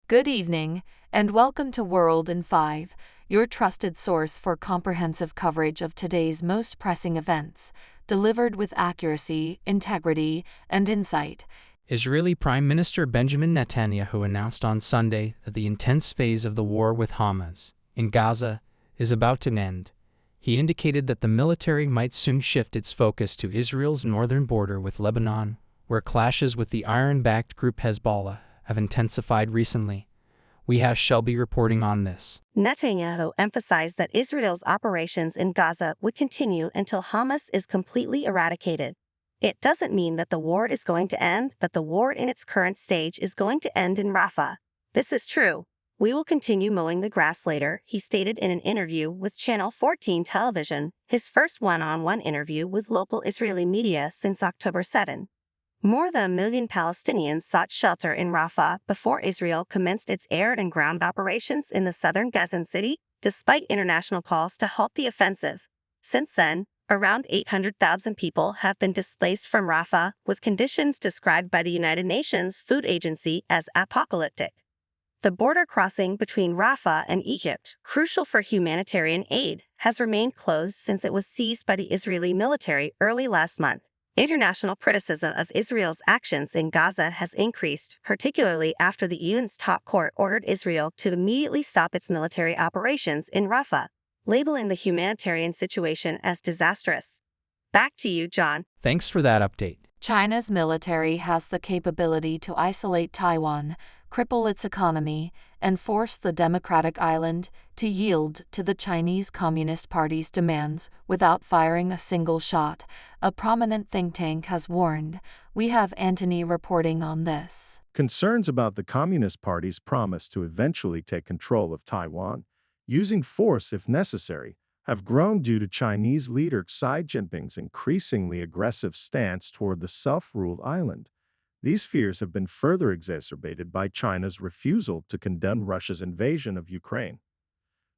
Good evening, and welcome to World in 5, your trusted source for comprehensive coverage of today's most pressing events, delivered with accuracy, integrity, and insight. Israeli Prime Minister Benjamin Netanyahu announced on Sunday that the intense phase of the war with Hamas in Gaza is about to end. He indicated that the military might soon shift its focus to Israel's northern border with Lebanon, where clashes with the Iran-backed group Hezbollah have intensified recently. We shall be reporting on this. Netanyahu emphasized that Israel's operations in Gaza would continue until Hamas is completely eradicated. It doesn't mean that the war is going to end, but the war in its current stage is going to end in Rafah. This is true. We will continue mowing the grass later, he stated in an interview with Channel 14 television, his first one-on-one interview with local Israeli media since October 7. More than 1 million Palestinians sought shelter in Rafah before Israel commenced its air and ground operations in the southern Gazan city, despite international calls to halt the offensive. Since then, around 800,000 people have been displaced from Rafah, with conditions described by the United Nations Food Agency as apocalyptic. The border crossing between Rafah and Egypt, crucial for humanitarian aid, has remained closed since it was seized by the Israeli military early last month. International criticism of Israel's actions in Gaza has increased, particularly after the UN's top court ordered Israel to immediately stop its military operations in Rafah, labeling the humanitarian situation as disastrous. Back to you, John. Thanks for that update. China's military has the capability to isolate Taiwan, cripple its economy, and force the democratic island to yield to the Chinese Communist Party's demands without firing a single shot, a prominent think tank has warned. We have Anthony reporting on this. Concerns about the Communist Party's promise to eventually take control of Taiwan, using force if necessary, have grown due to Chinese leader Xi Jinping's increasingly aggressive stance toward the self-ruled island. These fears have been further exacerbated by China's refusal to condemn Russia's invasion of Ukraine.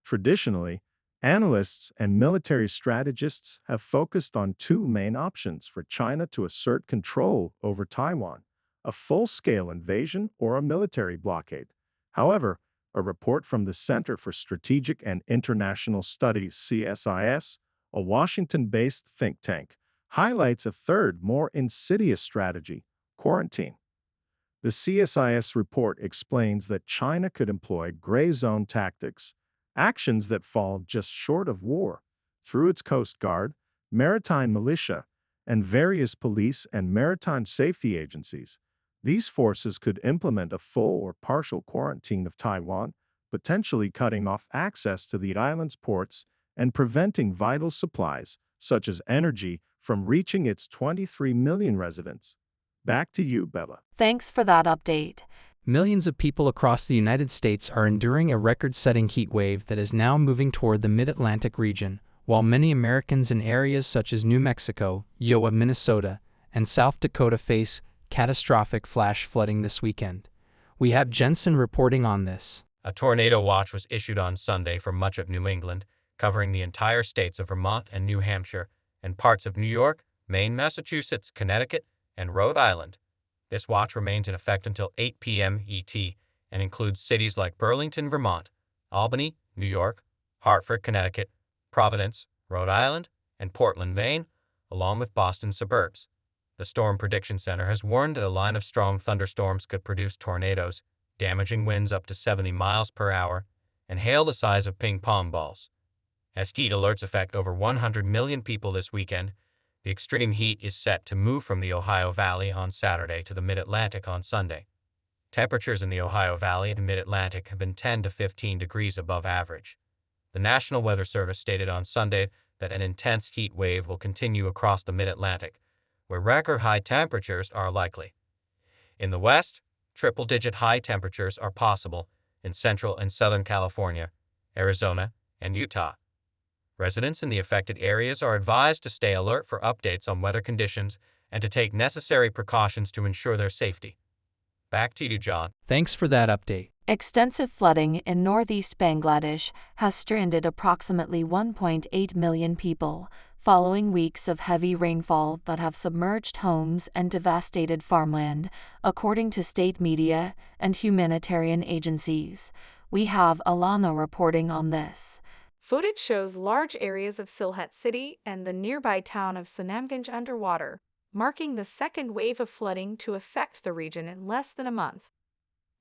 Traditionally, analysts and military strategists have focused on two main options for China to assert control over Taiwan: a full-scale invasion or a military blockade. However, a report from the Center for Strategic and International Studies (CSIS), a Washington-based think tank, highlights a third, more insidious strategy: quarantine. The CSIS report explains that China could employ gray zone tactics, actions that fall just short of war, through its Coast Guard, maritime militia, and various police and maritime safety agencies. These forces could implement a full or partial quarantine of Taiwan, potentially cutting off access to the island's ports and preventing vital supplies, such as energy, from reaching its 23 million residents. Back to you, Bella. Thanks for that update. Millions of people across the United States are enduring a record-setting heat wave that is now moving toward the mid-Atlantic region, while many Americans in areas such as New Mexico, Iowa, Minnesota, and South Dakota face catastrophic flash flooding this weekend. We have Jensen reporting on this. A tornado watch was issued on Sunday for much of New England, covering the entire states of Vermont and New Hampshire, and parts of New York, Maine, Massachusetts, Connecticut, and Rhode Island. This watch remains in effect until 8 p.m. ET and includes cities like Burlington, Vermont, Albany, New York, Hartford, Connecticut, Providence, Rhode Island, and Portland, Maine, along with Boston suburbs. The Storm Prediction Center has warned that a line of strong thunderstorms could produce tornadoes, damaging winds up to 70 miles per hour, and hail the size of ping pong balls. As heat alerts affect over 100 million people this weekend, the extreme heat is set to move from the Ohio Valley on Saturday to the Mid-Atlantic on Sunday. Temperatures in the Ohio Valley and Mid-Atlantic have been 10 to 15 degrees above average. The National Weather Service stated on Sunday that an intense heat wave will continue across the Mid-Atlantic, where record-high temperatures are likely. In the West, triple-digit high temperatures are possible in Central and Southern California, Arizona, and Utah. Residents in the affected areas are advised to stay alert for updates on weather conditions and to take necessary precautions to ensure their safety. Back to you, John. Thanks for that update. Extensive flooding in northeast Bangladesh has stranded approximately 1.8 million people, following weeks of heavy rainfall that have submerged homes and devastated farmland, according to state media and humanitarian agencies. We have Alana reporting on this. Footage shows large areas of Sylhet city and the nearby town of Sunamganj underwater, marking the second wave of flooding to affect the region in less than a month.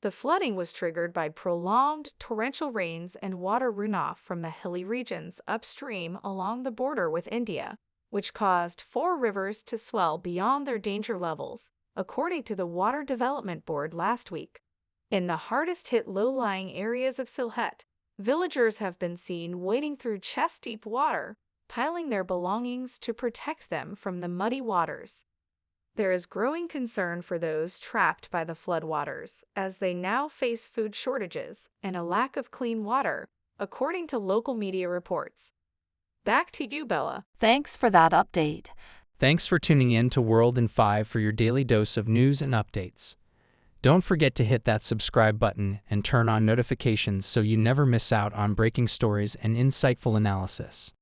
The flooding was triggered by prolonged torrential rains and water runoff from the hilly regions upstream along the border with India, which caused 4 rivers to swell beyond their danger levels, according to the Water Development Board last week. In the hardest-hit low-lying areas of Sylhet, villagers have been seen wading through chest-deep water, piling their belongings to protect them from the muddy waters. There is growing concern for those trapped by the floodwaters, as they now face food shortages and a lack of clean water, according to local media reports. Back to you, Bella. Thanks for that update. Thanks for tuning in to World in 5 for your daily dose of news and updates. Don't forget to hit that subscribe button and turn on notifications so you never miss out on breaking stories and insightful analysis.